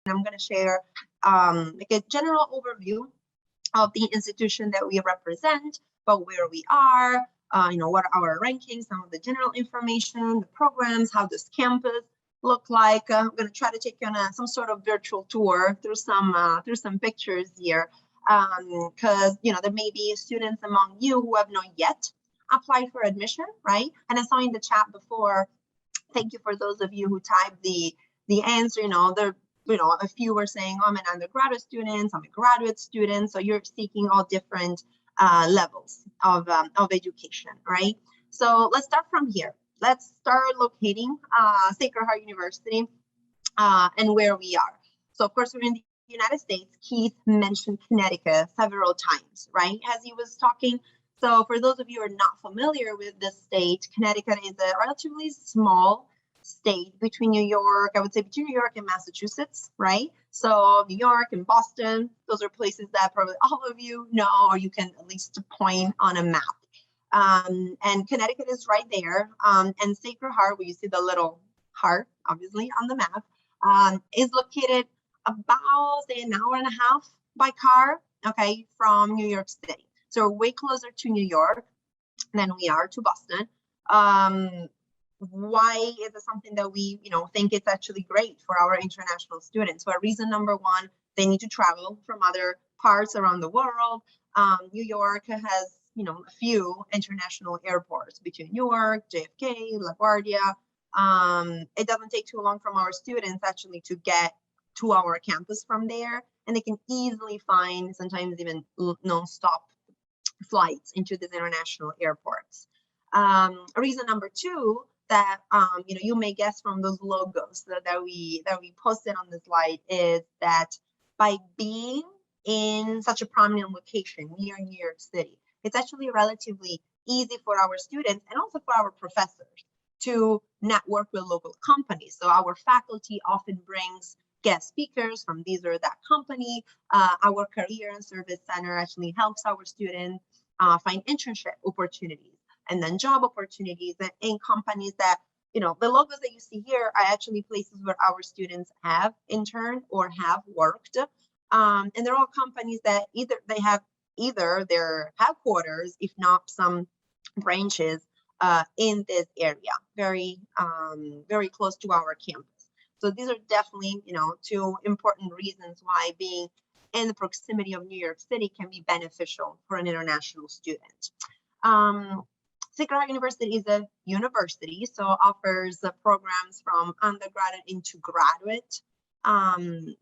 I'm going to share like a general overview of the institution that we represent, but where we are, what are our rankings, some of the general information, the programs, how does campus look like. I'm going to try to take you on some sort of virtual tour through some pictures here, because there may be students among you who have not yet applied for admission, right? And I saw in the chat before, thank you for those of you who typed the answer. A few were saying, oh, I'm an undergraduate student, I'm a graduate student. So you're seeking all different levels of education, right? So let's start from here. Let's start locating Sacred Heart University and where we are. So of course, we're in the United States. Keith mentioned Connecticut several times, right, as he was talking. So for those of you who are not familiar with this state, Connecticut is a relatively small state between New York, I would say between New York and Massachusetts, right? So New York and Boston, those are places that probably all of you know, or you can at least point on a map. And Connecticut is right there. And Sacred Heart, where you see the little heart, obviously, on the map, is located about, say, an hour and a half by car, okay, from New York City. So we're way closer to New York than we are to Boston. Why is it something that we, think it's actually great for our international students? Well, reason number one, they need to travel from other parts around the world. New York has, a few international airports between Newark, JFK, LaGuardia. It doesn't take too long from our students actually to get to our campus from there, and they can easily find sometimes even non-stop flights into these international airports. Reason number two, that you may guess from those logos that we posted on the slide, is that by being in such a prominent location near New York City, it's actually relatively easy for our students and also for our professors to network with local companies. So our faculty often brings guest speakers from this or that company. Our Career and Service Center actually helps our students find internship opportunities and then job opportunities in companies that, the logos that you see here are actually places where our students have interned or have worked. And they're all companies that they have their headquarters, if not some branches, in this area, very close to our campus. So these are definitely, two important reasons why being in the proximity of New York City can be beneficial for an international student. Sacred Heart University is a university, so offers programs from undergraduate into graduate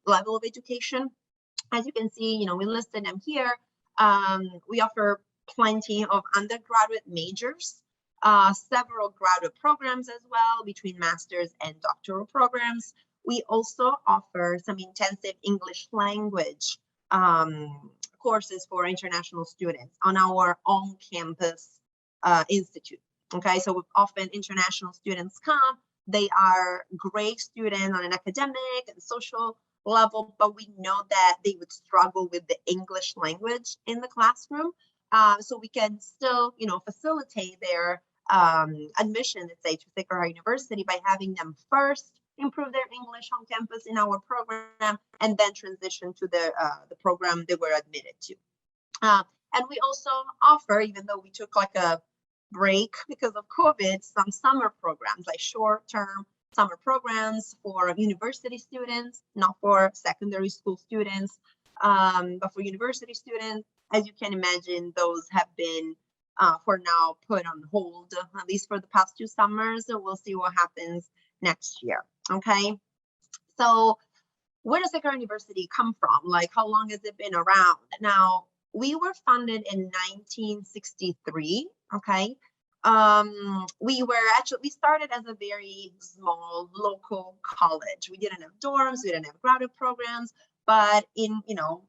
level of education. As you can see, we listed them here. We offer plenty of undergraduate majors, several graduate programs as well, between master's and doctoral programs. We also offer some intensive English language courses for international students on our on-campus institute. Okay, so often international students come. They are great students on an academic and social level, but we know that they would struggle with the English language in the classroom. So we can still, facilitate their admission, let's say, to Sacred Heart University by having them first improve their English on campus in our program, and then transition to the program they were admitted to. And we also offer, even though we took like a break because of COVID, some summer programs, like short-term summer programs for university students, not for secondary school students, but for university students. As you can imagine, those have been for now put on hold, at least for the past 2 summers. So we'll see what happens next year. Okay, so where does Sacred Heart University come from? Like, how long has it been around? Now, we were founded in 1963. Okay, we started as a very small local college. We didn't have dorms, we didn't have graduate programs, but in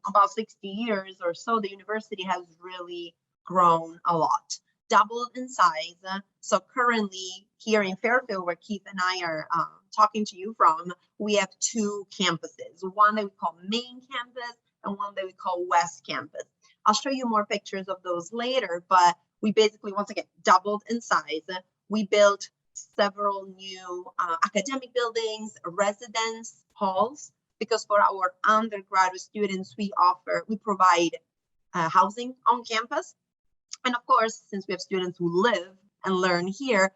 about 60 years or so, the university has really grown a lot, doubled in size. So currently here in Fairfield, where Keith and I are talking to you from, we have 2 campuses, one that we call Main Campus and one that we call West Campus. I'll show you more pictures of those later, but we basically, once again, doubled in size. We built several new academic buildings, residence halls because for our undergraduate students, we provide housing on campus. And of course, since we have students who live and learn here,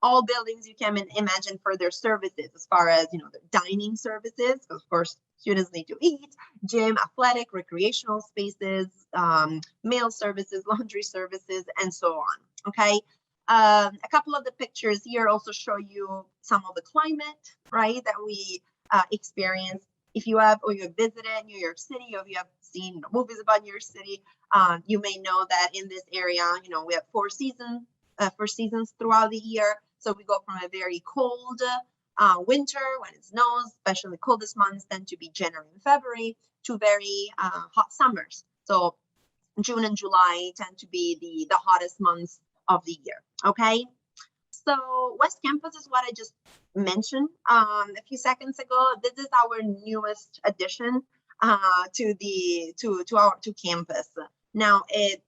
all buildings you can imagine for their services, as far as, the dining services, of course, students need to eat, gym, athletic, recreational spaces, mail services, laundry services, and so on, okay? A couple of the pictures here also show you some of the climate, right, that we experience. If you have visited New York City, or if you have seen movies about New York City, you may know that in this area, we have four seasons throughout the year. So we go from a very cold winter when it snows, especially the coldest months tend to be January and February, to very hot summers. So June and July tend to be the hottest months of the year, okay? So West Campus is what I just mentioned a few seconds ago. This is our newest addition to campus. Now it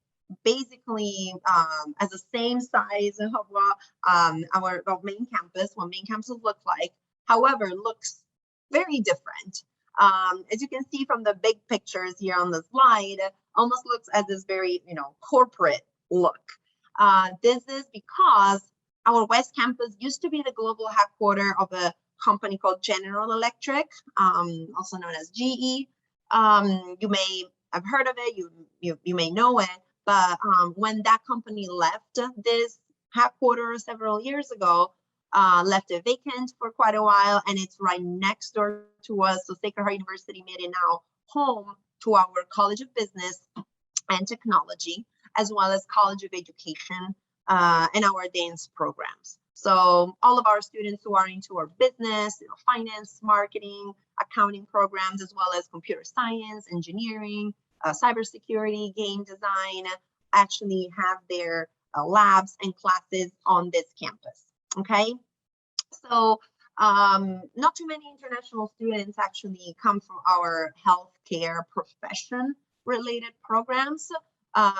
basically as the same size of our main campus, what main campus look like. However, looks very different. As you can see from the big pictures here on the slide, almost looks as this very corporate look. This is because our West Campus used to be the global headquarters of a company called General Electric, also known as GE. You may have heard of it, you may know it, but when that company left this headquarters several years ago, left it vacant for quite a while, and it's right next door to us. So Sacred Heart University made it now home to our College of Business and Technology, as well as College of Education and our dance programs. So all of our students who are into our business, finance, marketing, accounting programs, as well as computer science, engineering, cybersecurity, game design, actually have their labs and classes on this campus, okay? So not too many international students actually come from our healthcare profession related programs.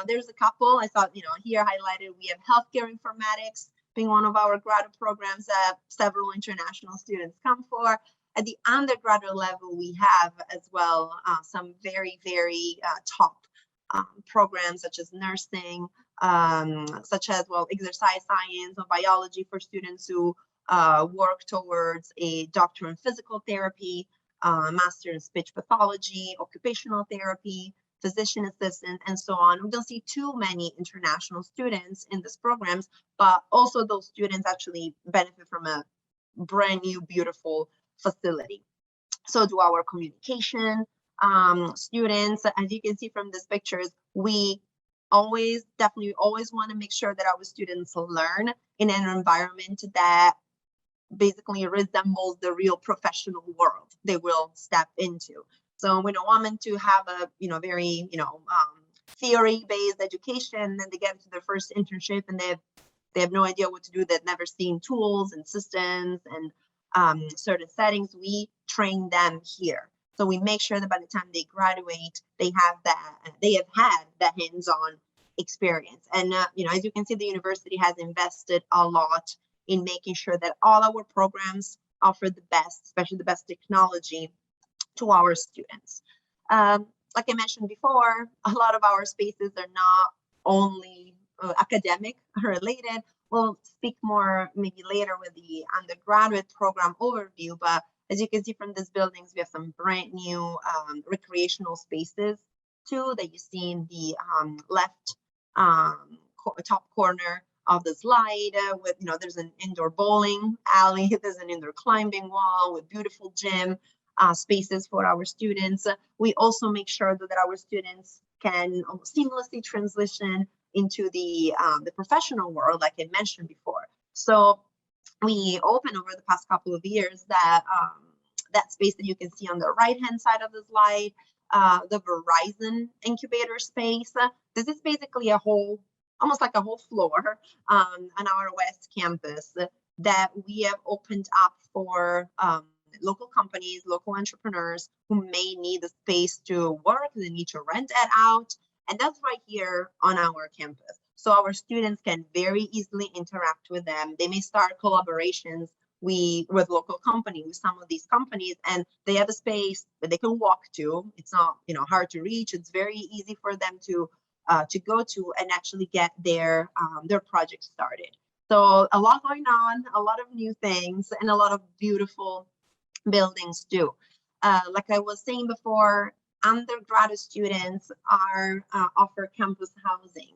There's a couple I thought, here highlighted. We have healthcare informatics being one of our graduate programs that several international students come for. At the undergraduate level, we have as well some very, very top programs such as nursing, such as, exercise science or biology for students who work towards a doctor in physical therapy, master in speech pathology, occupational therapy, physician assistant, and so on. We don't see too many international students in these programs, but also those students actually benefit from a brand new, beautiful facility. So do our communication students. As you can see from these pictures, we definitely always want to make sure that our students learn in an environment that basically resembles the real professional world they will step into. So we don't want them to have a very theory-based education, then they get to their first internship and they have no idea what to do. They've never seen tools and systems and certain settings. We train them here, so we make sure that by the time they graduate, they have had that hands-on experience. And as you can see, the university has invested a lot in making sure that all our programs offer the best, especially the best technology, to our students. Like I mentioned before, a lot of our spaces are not only academic related. We'll speak more maybe later with the undergraduate program overview, but as you can see from these buildings, we have some brand new recreational spaces too that you see in the left top corner of the slide. With there's an indoor bowling alley, there's an indoor climbing wall with beautiful gym spaces for our students. We also make sure that our students can seamlessly transition into the professional world, like I mentioned before. So we opened over the past couple of years that space that you can see on the right-hand side of the slide, the Verizon incubator space. This is basically almost like a whole floor on our West Campus that we have opened up for local companies, local entrepreneurs who may need the space to work, they need to rent it out. And that's right here on our campus. So our students can very easily interact with them. They may start collaborations with local companies, with some of these companies, and they have a space that they can walk to. It's not, you know, hard to reach. It's very easy for them to go to and actually get their project started. So a lot going on, a lot of new things, and a lot of beautiful buildings too. Like I was saying before, undergraduate students are offer campus housing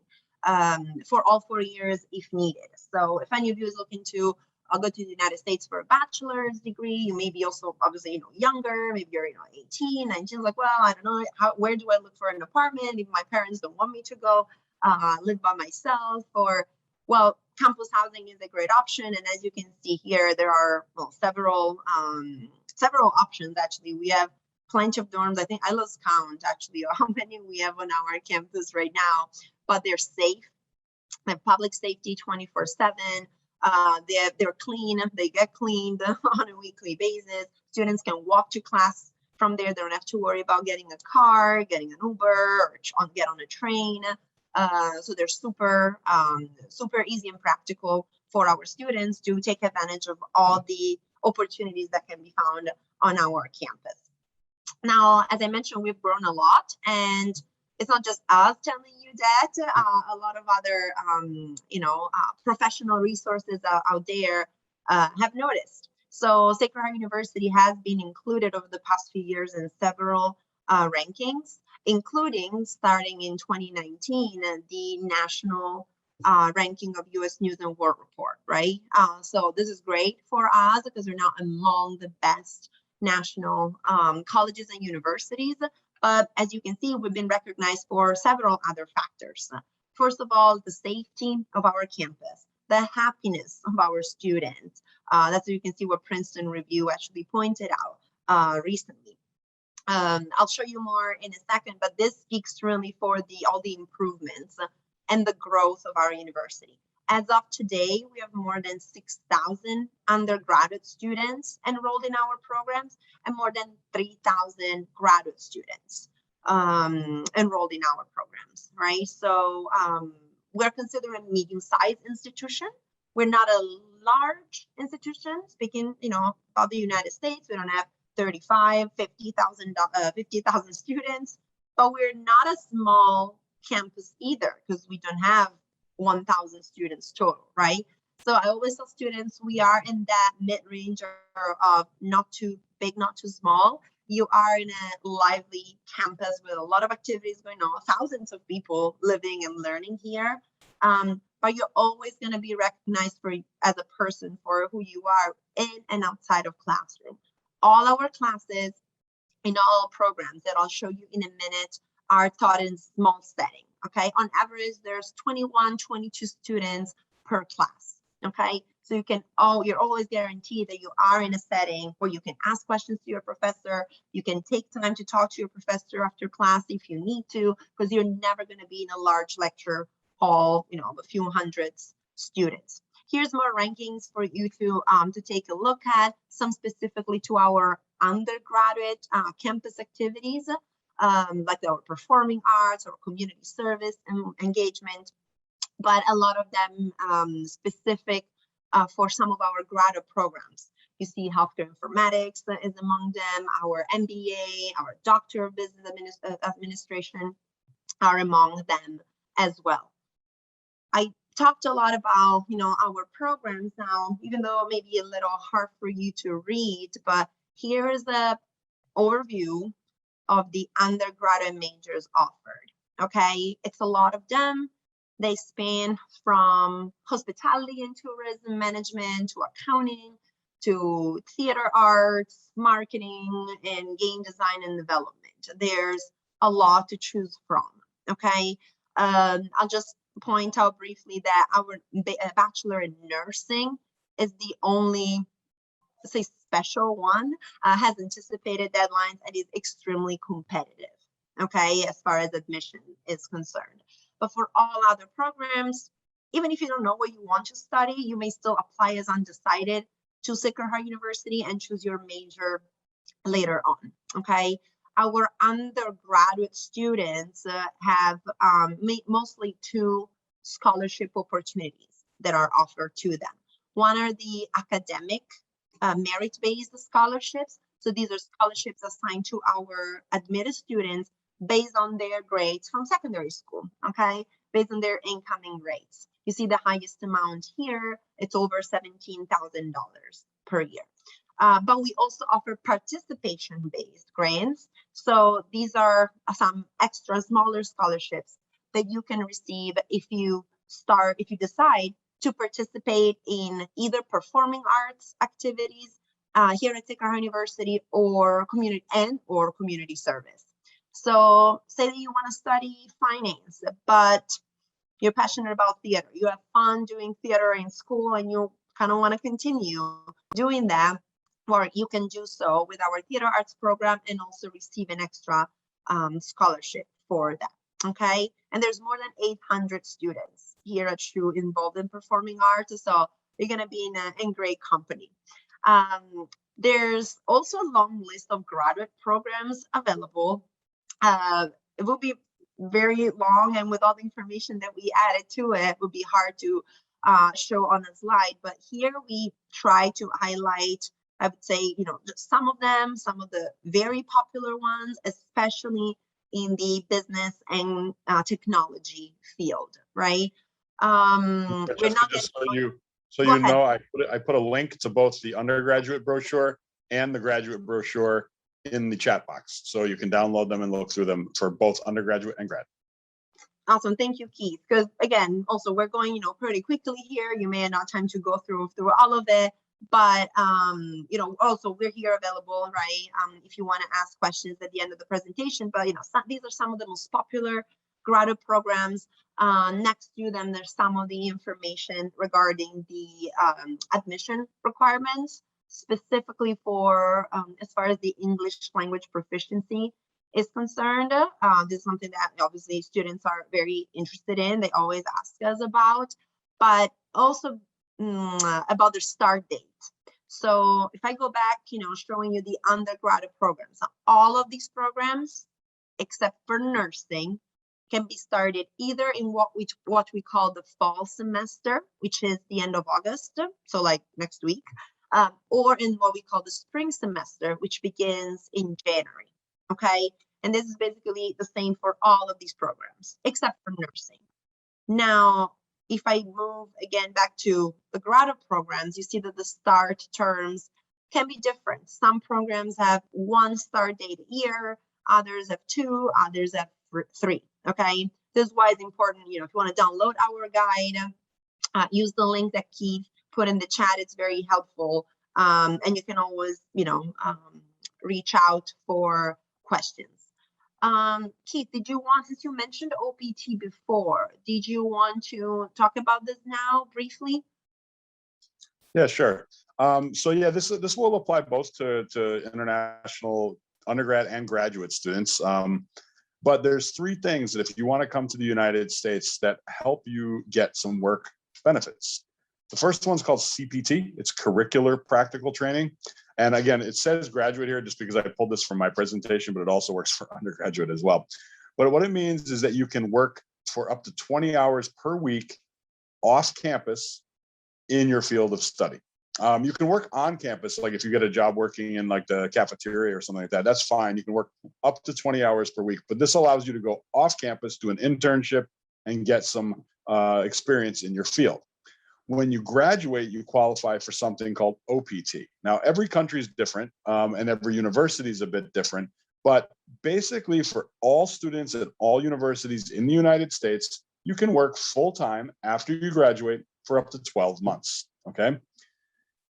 for all 4 years if needed. So if any of you is looking to go to the United States for a bachelor's degree, you may be also obviously, you know, younger, maybe you're, you know, 18, 19, like, well, I don't know, where do I look for an apartment if my parents don't want me to go live by myself? Or, well, campus housing is a great option. And as you can see here, there are, well, several options actually. We have plenty of dorms. I think I lost count actually how many we have on our campus right now, but they're safe. They have public safety 24/7. They're clean. They get cleaned on a weekly basis. Students can walk to class from there. They don't have to worry about getting a car, getting an Uber, or get on a train. So they're super easy and practical for our students to take advantage of all the opportunities that can be found on our campus. Now, as I mentioned, we've grown a lot, and it's not just us telling you that. A lot of other, professional resources out there have noticed. So Sacred Heart University has been included over the past few years in several rankings, including starting in 2019, the national ranking of U.S. News and World Report, right? So this is great for us because we're now among the best national colleges and universities. But as you can see, we've been recognized for several other factors. First of all, the safety of our campus, the happiness of our students. That's what you can see what Princeton Review actually pointed out recently. I'll show you more in a second, but this speaks really for all the improvements and the growth of our university. As of today, we have more than 6,000 undergraduate students enrolled in our programs and more than 3,000 graduate students enrolled in our programs, right? So we're considered a medium-sized institution. We're not a large institution, speaking, about the United States. We don't have 35, 50,000 students, but we're not a small campus either because we don't have 1,000 students total, right? So I always tell students we are in that mid-range of not too big, not too small. You are in a lively campus with a lot of activities going on, thousands of people living and learning here. But you're always going to be recognized as a person for who you are in and outside of classroom. All our classes in all programs that I'll show you in a minute are taught in small setting. Okay, on average, there's 21, 22 students per class. Okay, so you're always guaranteed that you are in a setting where you can ask questions to your professor. You can take time to talk to your professor after class if you need to, because you're never going to be in a large lecture hall, of a few hundreds students. Here's more rankings for you to take a look at, some specifically to our undergraduate campus activities. Like our performing arts or community service and engagement, but a lot of them specific for some of our graduate programs. You see healthcare informatics is among them, our MBA, our Doctor of Business Administration are among them as well. I talked a lot about, our programs now, even though it may be a little hard for you to read, but here's the overview of the undergraduate majors offered. Okay, it's a lot of them. They span from hospitality and tourism management to accounting to theater arts, marketing, and game design and development. There's a lot to choose from. Okay, I'll just point out briefly that our bachelor in nursing is the only special one, has anticipated deadlines and is extremely competitive, okay, as far as admission is concerned. But for all other programs, even if you don't know what you want to study, you may still apply as undecided to Sacred Heart University and choose your major later on, okay? Our undergraduate students have mostly two scholarship opportunities that are offered to them. One are the academic merit-based scholarships. So these are scholarships assigned to our admitted students based on their grades from secondary school, okay? Based on their incoming grades. You see the highest amount here, it's over $17,000 per year. But we also offer participation-based grants. So these are some extra smaller scholarships that you can receive if you decide to participate in either performing arts activities here at Sacred Heart University or community service. So say that you want to study finance, but you're passionate about theater. You have fun doing theater in school and you kind of want to continue doing that, or you can do so with our theater arts program and also receive an extra scholarship for that. Okay, and there's more than 800 students here at SHU involved in performing arts, so you're going to be in great company. There's also a long list of graduate programs available. It will be very long, and with all the information that we added to it, it would be hard to show on a slide. But here we try to highlight, I would say, just some of the very popular ones, especially in the business and technology field, right? We're not just so you know, I put a link to both the undergraduate brochure and the graduate brochure in the chat box, so you can download them and look through them for both undergraduate and grad. Awesome, thank you, Keith. Because again, also we're going, pretty quickly here. You may have not time to go through all of it, but also we're here available, right? If you want to ask questions at the end of the presentation. But these are some of the most popular graduate programs. Next to them, there's some of the information regarding the admission requirements, specifically for as far as the English language proficiency is concerned. This is something that obviously students are very interested in. They always ask us about, but also about their start date. So if I go back, showing you the undergraduate programs, all of these programs, except for nursing, can be started either in what we call the fall semester, which is the end of August, so like next week, or in what we call the spring semester, which begins in January, okay? And this is basically the same for all of these programs, except for nursing. Now, if I move again back to the graduate programs, you see that the start terms can be different. Some programs have one start date a year, others have two, others have three, okay? This is why it's important, if you want to download our guide, use the link that Keith put in the chat. It's very helpful. And you can always, reach out for questions. Keith, since you mentioned OPT before, did you want to talk about this now briefly? Yeah, sure. So yeah, this will apply both to international undergrad and graduate students. But there's three things that if you want to come to the United States that help you get some work benefits. The first one's called CPT. It's curricular practical training. And again, it says graduate here just because I pulled this from my presentation, but it also works for undergraduate as well. But what it means is that you can work for up to 20 hours per week off campus in your field of study. You can work on campus, like if you get a job working in like the cafeteria or something like that, that's fine. You can work up to 20 hours per week, but this allows you to go off campus, do an internship, and get some experience in your field. When you graduate, you qualify for something called OPT. Now, every country is different, and every university is a bit different, but basically for all students at all universities in the United States, you can work full-time after you graduate for up to 12 months, okay?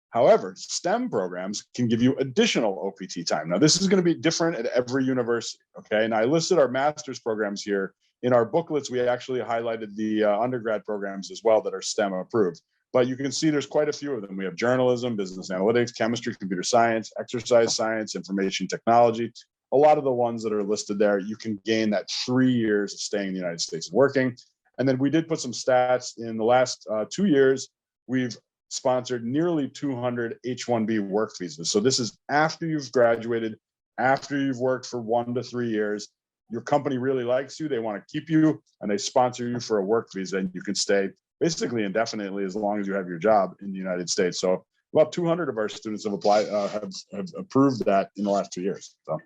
However, STEM programs can give you additional OPT time. Now, this is going to be different at every university, okay? And I listed our master's programs here. In our booklets, we actually highlighted the undergrad programs as well that are STEM approved. But you can see there's quite a few of them. We have journalism, business analytics, chemistry, computer science, exercise science, information technology. A lot of the ones that are listed there, you can gain that 3 years of staying in the United States and working. And then we did put some stats in the last 2 years. We've sponsored nearly 200 H-1B work visas. So this is after you've graduated, after you've worked for 1 to 3 years. Your company really likes you, they want to keep you, and they sponsor you for a work visa, and you can stay basically indefinitely as long as you have your job in the United States. So about 200 of our students have applied, have approved that in the last 2 years. So.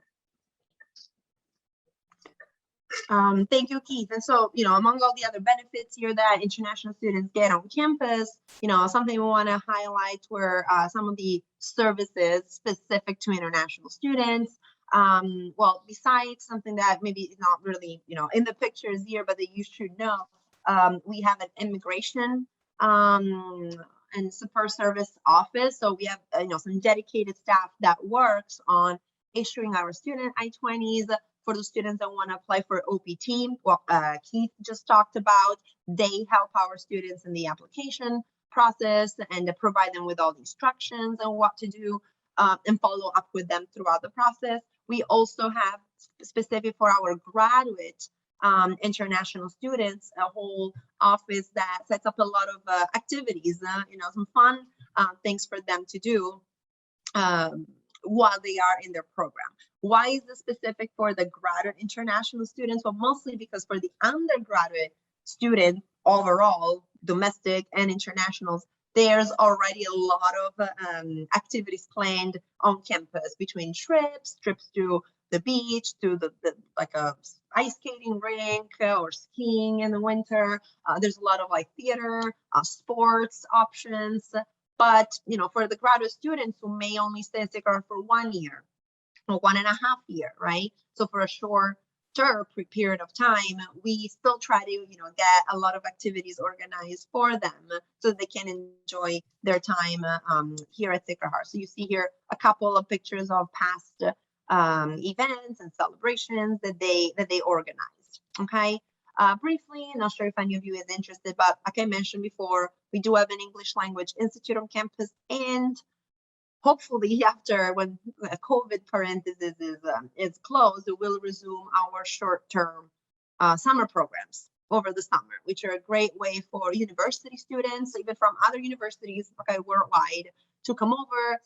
Thank you, Keith. And so, among all the other benefits here that international students get on campus, something we want to highlight were some of the services specific to international students. Well, besides something that maybe is not really, in the pictures here, but that you should know, we have an immigration and support service office. So we have, some dedicated staff that works on issuing our student I-20s. For the students that want to apply for OPT, what Keith just talked about, they help our students in the application process and provide them with all the instructions on what to do and follow up with them throughout the process. We also have, specific for our graduate international students, a whole office that sets up a lot of activities, some fun things for them to do while they are in their program. Why is this specific for the graduate international students? Well, mostly because for the undergraduate student overall, domestic and internationals, there's already a lot of activities planned on campus, between trips to the beach, to the like a ice skating rink or skiing in the winter. There's a lot of like theater, sports options. But, for the graduate students who may only stay in Sacred Heart for 1 year or 1.5 years, right? So for a shorter period of time, we still try to, get a lot of activities organized for them so they can enjoy their time here at Sacred Heart. So you see here a couple of pictures of past events and celebrations that they organized. Okay. Briefly, not sure if any of you is interested, but like I mentioned before, we do have an English Language Institute on campus, and hopefully after when COVID parenthesis is closed, we will resume our short-term summer programs over the summer, which are a great way for university students, even from other universities worldwide, to come over,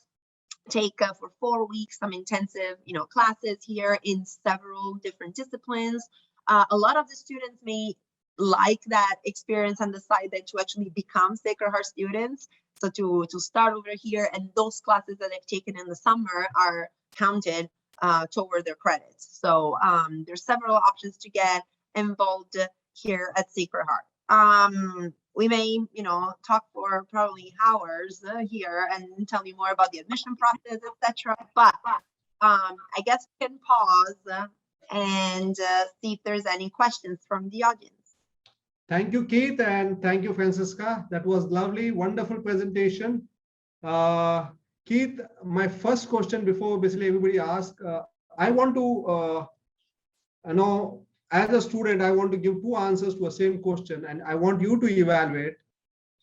take for 4 weeks some intensive classes here in several different disciplines. A lot of the students may like that experience and decide that to actually become Sacred Heart students. So to start over here, and those classes that they've taken in the summer are counted toward their credits. So there's several options to get involved here at Sacred Heart. We may, talk for probably hours here and tell you more about the admission process, etc. But I guess we can pause and see if there's any questions from the audience. Thank you, Keith, and thank you, Francisca. That was lovely, wonderful presentation. Keith, my first question before basically everybody asks, I want to, as a student, I want to give 2 answers to the same question, and I want you to evaluate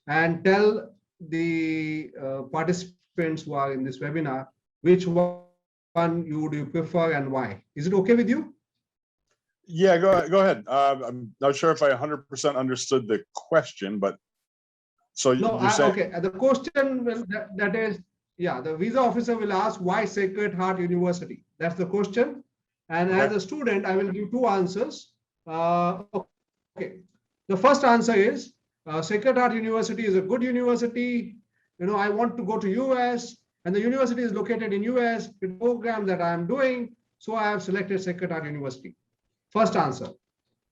and tell the participants who are in this webinar which one you would prefer and why. Is it okay with you? Yeah, go ahead. I'm not sure if I 100% understood the question, but so you're saying... Okay. The question will, that is, the visa officer will ask why Sacred Heart University. That's the question. And as a student, I will give 2 answers. Okay. The first answer is Sacred Heart University is a good university. I want to go to US, and the university is located in US with programs that I am doing. So I have selected Sacred Heart University. First answer.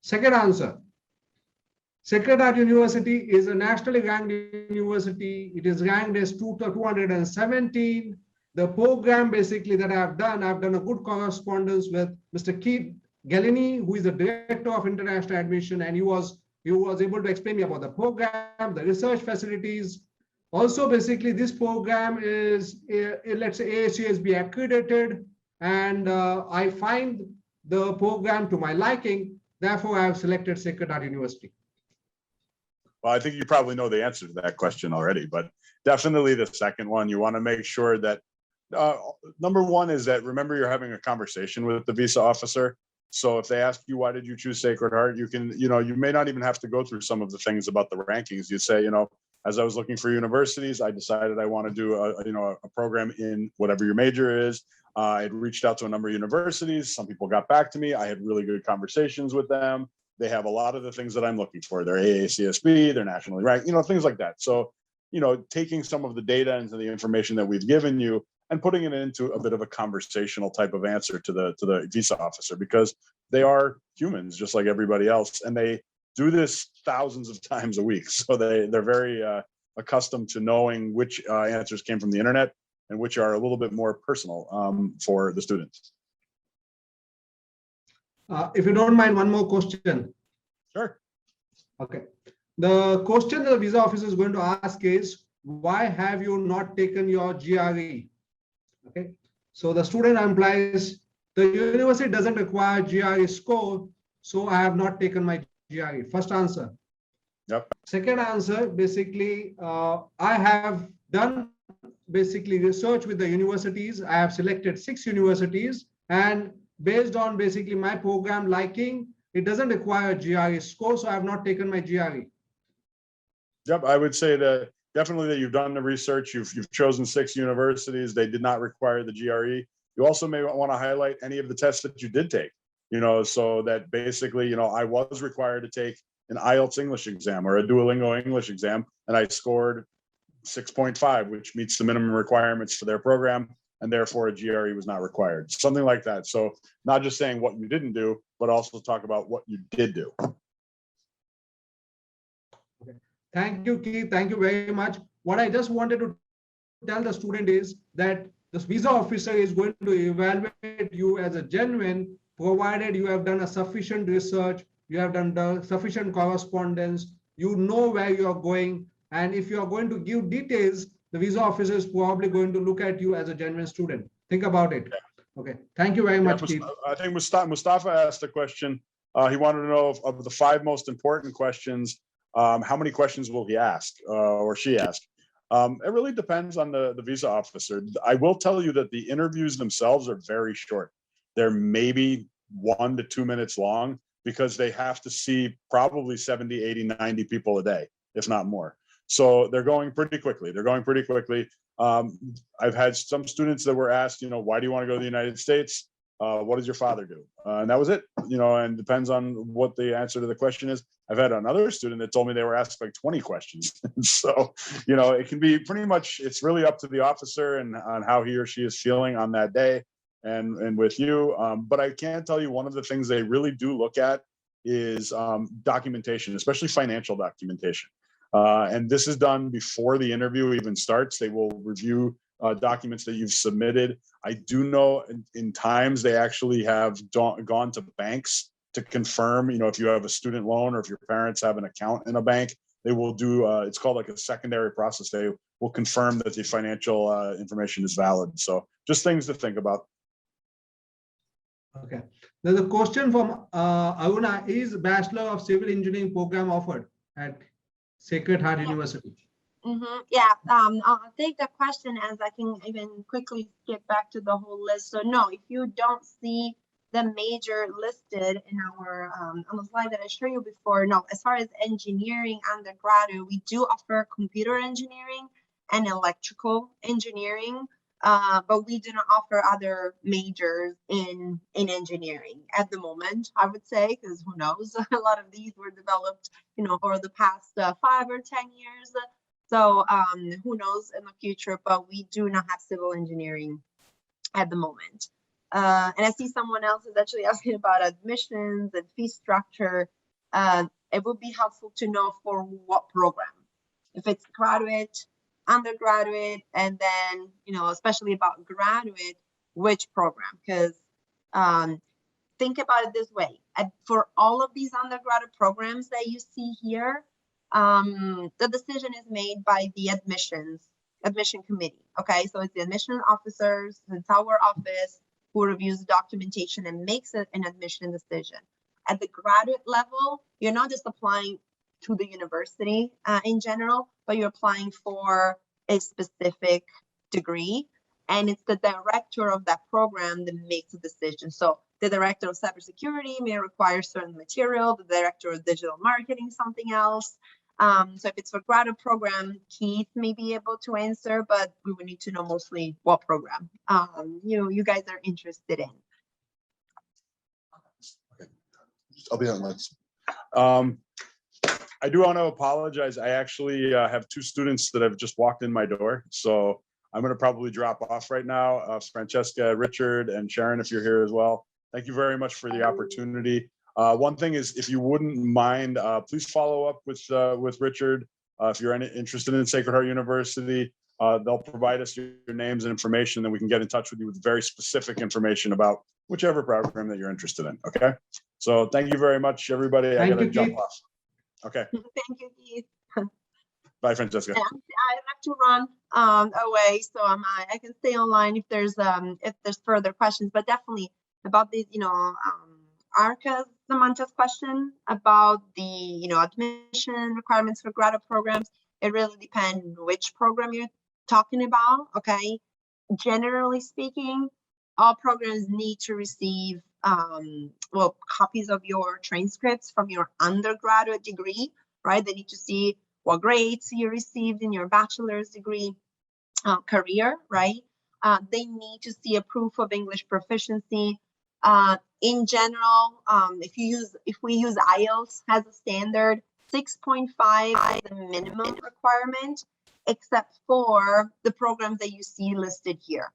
Second answer. Sacred Heart University is a nationally ranked university. It is ranked as 217. The program basically that I've done a good correspondence with Mr. Keith Gallini, who is the Director of International Admission, and he was able to explain me about the program, the research facilities. Also, basically, this program is, let's say, AACSB accredited, and I find the program to my liking. Therefore, I have selected Sacred Heart University. Well, I think you probably know the answer to that question already, but definitely the second one. You want to make sure that number one is that, remember, you're having a conversation with the visa officer. So if they ask you, why did you choose Sacred Heart? You can, you may not even have to go through some of the things about the rankings. You say, as I was looking for universities, I decided I want to do a program in whatever your major is. I had reached out to a number of universities. Some people got back to me. I had really good conversations with them. They have a lot of the things that I'm looking for. They're AACSB, they're nationally ranked, things like that. So taking some of the data and the information that we've given you and putting it into a bit of a conversational type of answer to the visa officer, because they are humans just like everybody else, and they do this thousands of times a week. So they're very accustomed to knowing which answers came from the internet and which are a little bit more personal for the students. If you don't mind, one more question. Sure. Okay. The question the visa officer is going to ask is, why have you not taken your GRE? Okay. So the student implies the university doesn't require GRE score, so I have not taken my GRE. First answer. Yep. Second answer, basically, I have done basically research with the universities. I have selected 6 universities, and based on basically my program liking, it doesn't require a GRE score, so I have not taken my GRE. Yep, I would say that definitely that you've done the research. You've chosen 6 universities. They did not require the GRE. You also may want to highlight any of the tests that you did take, so that basically, I was required to take an IELTS English exam or a Duolingo English exam, and I scored 6.5, which meets the minimum requirements for their program, and therefore a GRE was not required. Something like that. So not just saying what you didn't do, but also talk about what you did do. Okay. Thank you, Keith. Thank you very much. What I just wanted to tell the student is that the visa officer is going to evaluate you as a genuine, provided you have done a sufficient research, you have done the sufficient correspondence, you know where you are going, and if you are going to give details, the visa officer is probably going to look at you as a genuine student. Think about it. Okay. Thank you very much, Keith. I think Mustafa asked a question. He wanted to know of the 5 most important questions, how many questions will he ask or she ask? It really depends on the visa officer. I will tell you that the interviews themselves are very short. They're maybe 1 to 2 minutes long, because they have to see probably 70, 80, 90 people a day, if not more. So they're going pretty quickly. I've had some students that were asked, why do you want to go to the United States? What does your father do? And that was it, and depends on what the answer to the question is. I've had another student that told me they were asked like 20 questions. So, it can be pretty much, it's really up to the officer and on how he or she is feeling on that day and with you. But I can tell you one of the things they really do look at is documentation, especially financial documentation. And this is done before the interview even starts. They will review documents that you've submitted. I do know in times they actually have gone to banks to confirm, if you have a student loan or if your parents have an account in a bank, they will do, it's called like a secondary process. They will confirm that the financial information is valid. So just things to think about. Okay. There's a question from Aruna. Is Bachelor of Civil Engineering program offered at Sacred Heart University? Yeah, I'll take the question as I can even quickly skip back to the whole list. So no, if you don't see the major listed in our on the slide that I showed you before, no, as far as engineering undergraduate, we do offer computer engineering and electrical engineering, but we do not offer other majors in engineering at the moment, I would say, because who knows, a lot of these were developed, over the past 5 or 10 years. So who knows in the future, but we do not have civil engineering at the moment. And I see someone else is actually asking about admissions and fee structure. It would be helpful to know for what program, if it's graduate, undergraduate, and then, especially about graduate, which program, because think about it this way. For all of these undergraduate programs that you see here, the decision is made by the admission committee. Okay, so it's the admission officers, it's our office who reviews the documentation and makes an admission decision. At the graduate level, you're not just applying to the university in general, but you're applying for a specific degree, and it's the director of that program that makes a decision. So the director of cybersecurity may require certain material, the director of digital marketing something else. So if it's for graduate program, Keith may be able to answer, but we would need to know mostly what program you guys are interested in. I'll be on next. I do want to apologize. I actually have two students that have just walked in my door. So I'm going to probably drop off right now. Francesca, Richard, and Sharon, if you're here as well. Thank you very much for the opportunity. One thing is, if you wouldn't mind, please follow up with Richard. If you're interested in Sacred Heart University, they'll provide us your names and information, then we can get in touch with you with very specific information about whichever program that you're interested in. Okay. So thank you very much, everybody. I got to jump off. Okay. Thank you, Keith. Bye, Francesca. I have to run away, so I can stay online if there's further questions. But definitely about these, Arca's Samantha's question about the admission requirements for graduate programs. It really depends which program you're talking about. Okay, generally speaking, all programs need to receive copies of your transcripts from your undergraduate degree, right? They need to see what grades you received in your bachelor's degree career, right? They need to see a proof of English proficiency. In general, if we use IELTS as a standard, 6.5 is the minimum requirement, except for the programs that you see listed here.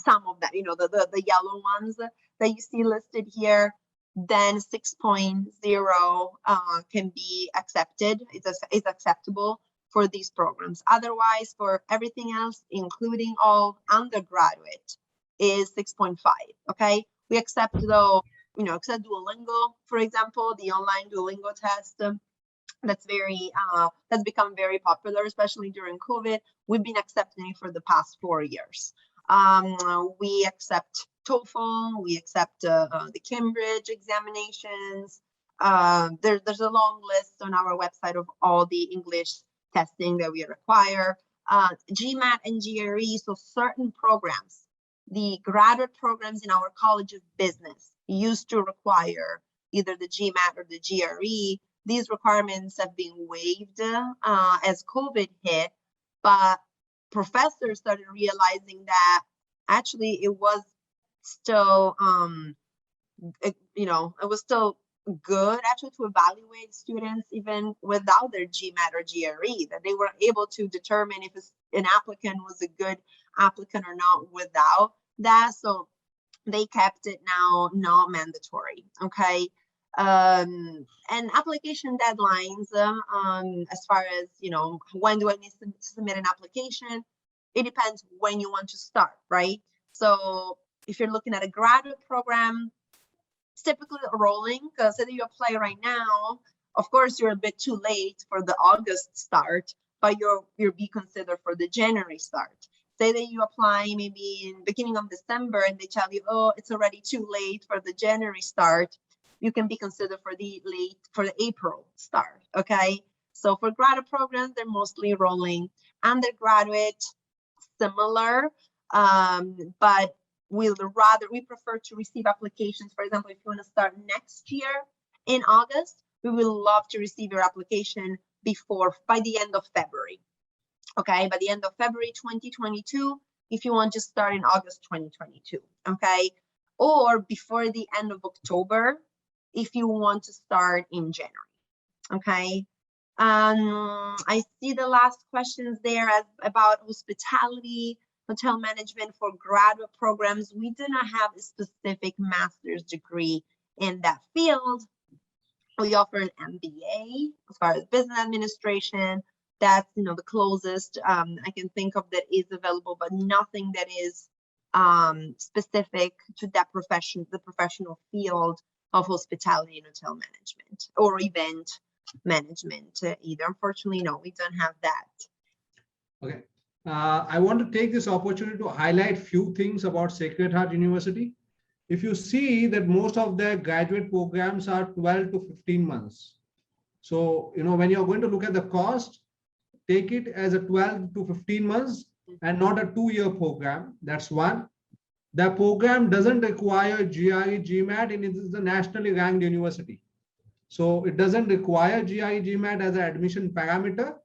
Some of that, the yellow ones that you see listed here, then 6.0 can be accepted. It's acceptable for these programs. Otherwise, for everything else, including all undergraduate, is 6.5. Okay, we accept though, except Duolingo, for example, the online Duolingo test. That's become very popular, especially during COVID. We've been accepting it for the past 4 years. We accept TOEFL, we accept the Cambridge examinations. There's a long list on our website of all the English testing that we require. GMAT and GRE, so certain programs, the graduate programs in our College of Business used to require either the GMAT or the GRE. These requirements have been waived as COVID hit, but professors started realizing that actually it was still, it was still good actually to evaluate students even without their GMAT or GRE, that they were able to determine if an applicant was a good applicant or not without that. So they kept it now not mandatory. Okay. And application deadlines, as far as, when do I need to submit an application? It depends when you want to start, right? So if you're looking at a graduate program, it's typically rolling, because say that you apply right now, of course, you're a bit too late for the August start, but you'll be considered for the January start. Say that you apply maybe in beginning of December and they tell you, oh, it's already too late for the January start. You can be considered for the April start. Okay. So for graduate programs, they're mostly rolling. Undergraduate, similar, but we prefer to receive applications. For example, if you want to start next year in August, we will love to receive your application by the end of February. Okay, by the end of February 2022, if you want to start in August 2022. Okay, or before the end of October, if you want to start in January. Okay. I see the last questions there about hospitality, hotel management for graduate programs. We do not have a specific master's degree in that field. We offer an MBA as far as business administration. That's the closest I can think of that is available, but nothing that is specific to that profession, the professional field of hospitality and hotel management or event management either. Unfortunately, no, we don't have that. Okay. I want to take this opportunity to highlight few things about Sacred Heart University. If you see that most of their graduate programs are 12 to 15 months. So, when you're going to look at the cost, take it as a 12 to 15 months and not a 2-year program. That's one. The program doesn't require GRE, GMAT, and it is a nationally ranked university. So it doesn't require GRE, GMAT as an admission parameter.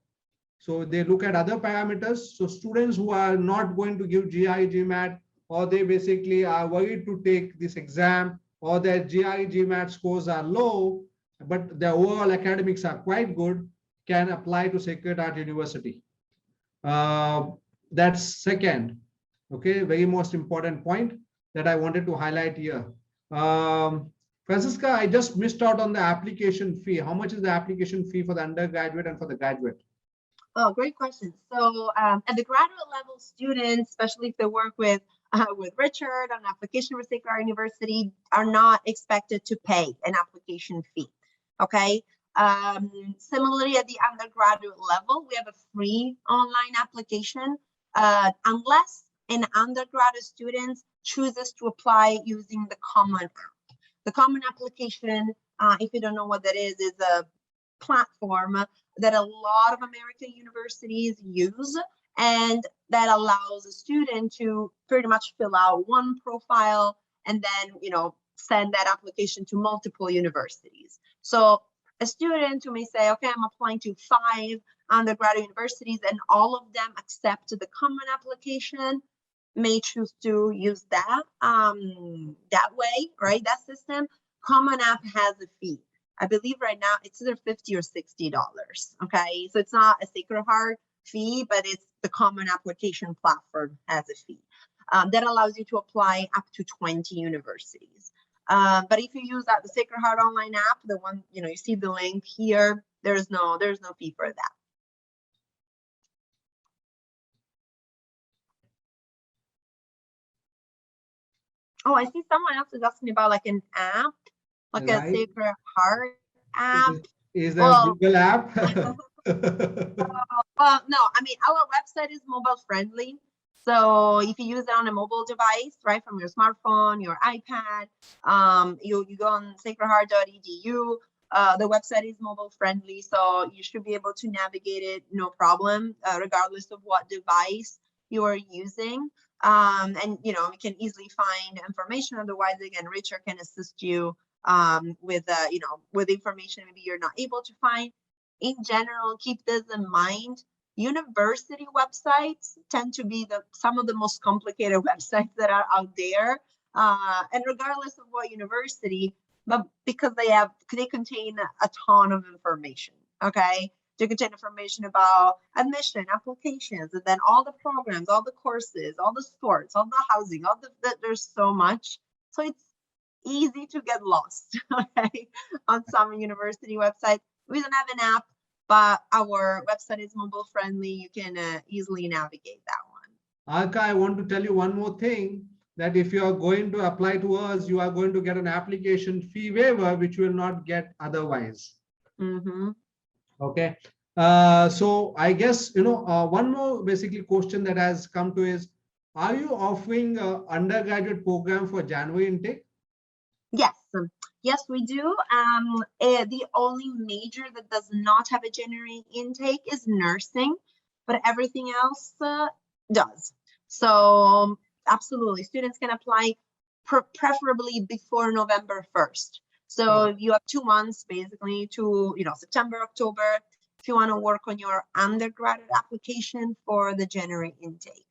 So they look at other parameters. So students who are not going to give GRE, GMAT, or they basically are worried to take this exam, or their GRE, GMAT scores are low, but their overall academics are quite good, can apply to Sacred Heart University. That's second. Okay, very most important point that I wanted to highlight here. Francisca, I just missed out on the application fee. How much is the application fee for the undergraduate and for the graduate? Oh, great question. So at the graduate level, students, especially if they work with Richard on application for Sacred Heart University, are not expected to pay an application fee. Okay. Similarly, at the undergraduate level, we have a free online application unless an undergraduate student chooses to apply using the Common app. The Common application, if you don't know what that is a platform that a lot of American universities use, and that allows a student to pretty much fill out one profile and then, send that application to multiple universities. So a student who may say, okay, I'm applying to 5 undergraduate universities and all of them accept the Common application, may choose to use that that way, right? That system. Common app has a fee. I believe right now it's either $50 or $60. Okay, so it's not a Sacred Heart fee, but it's the Common application platform has a fee that allows you to apply up to 20 universities. But if you use the Sacred Heart online app, the one you see the link here, there's no fee for that. Oh, I see someone else is asking about like an app, like a Sacred Heart app. Is there a Google app? Well, no, I mean, our website is mobile friendly. So if you use it on a mobile device, right, from your smartphone, your iPad, you go on sacredheart.edu. The website is mobile friendly, so you should be able to navigate it no problem, regardless of what device you are using. And you can easily find information. Otherwise, again, Richard can assist you with information maybe you're not able to find. In general, keep this in mind. University websites tend to be some of the most complicated websites that are out there. And regardless of what university, but because they contain a ton of information. Okay. They contain information about admission, applications, and then all the programs, all the courses, all the sports, all the housing, there's so much. So it's easy to get lost, okay, on some university websites. We don't have an app, but our website is mobile friendly. You can easily navigate that one. Alka, I want to tell you one more thing, that if you are going to apply to us, you are going to get an application fee waiver, which you will not get otherwise. Mm-hmm. Okay. So I guess, one more basically question that has come to is, are you offering undergraduate program for January intake? Yes. Yes, we do. The only major that does not have a January intake is nursing, but everything else does. So absolutely, students can apply preferably before November 1st. So you have 2 months basically to, September, October, if you want to work on your undergraduate application for the January intake.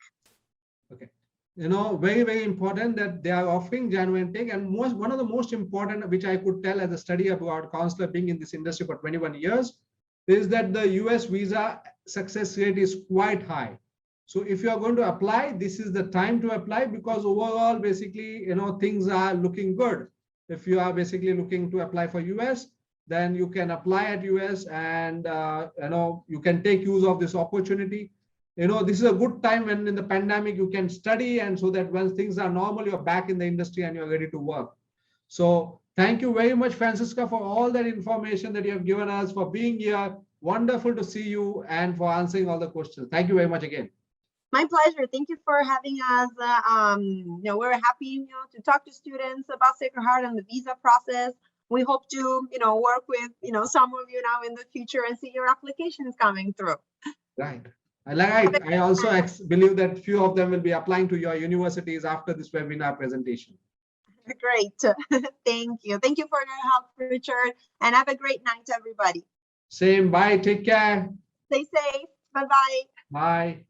Okay. Very, very important that they are offering January intake. And one of the most important, which I could tell as a study abroad counselor being in this industry for 21 years, is that the US visa success rate is quite high. So if you are going to apply, this is the time to apply, because overall, basically, things are looking good. If you are basically looking to apply for US, then you can apply at US and, you can take use of this opportunity. This is a good time when in the pandemic you can study, and so that when things are normal, you're back in the industry and you're ready to work. So thank you very much, Francisca, for all that information that you have given us, for being here. Wonderful to see you and for answering all the questions. Thank you very much again. My pleasure. Thank you for having us. We're happy, to talk to students about Sacred Heart and the visa process. We hope to, work with, some of you now in the future and see your applications coming through. Right. I also believe that few of them will be applying to your universities after this webinar presentation. Great. Thank you. Thank you for your help, Richard. And have a great night, everybody. Same. Bye. Take care. Stay safe. Bye-bye. Bye.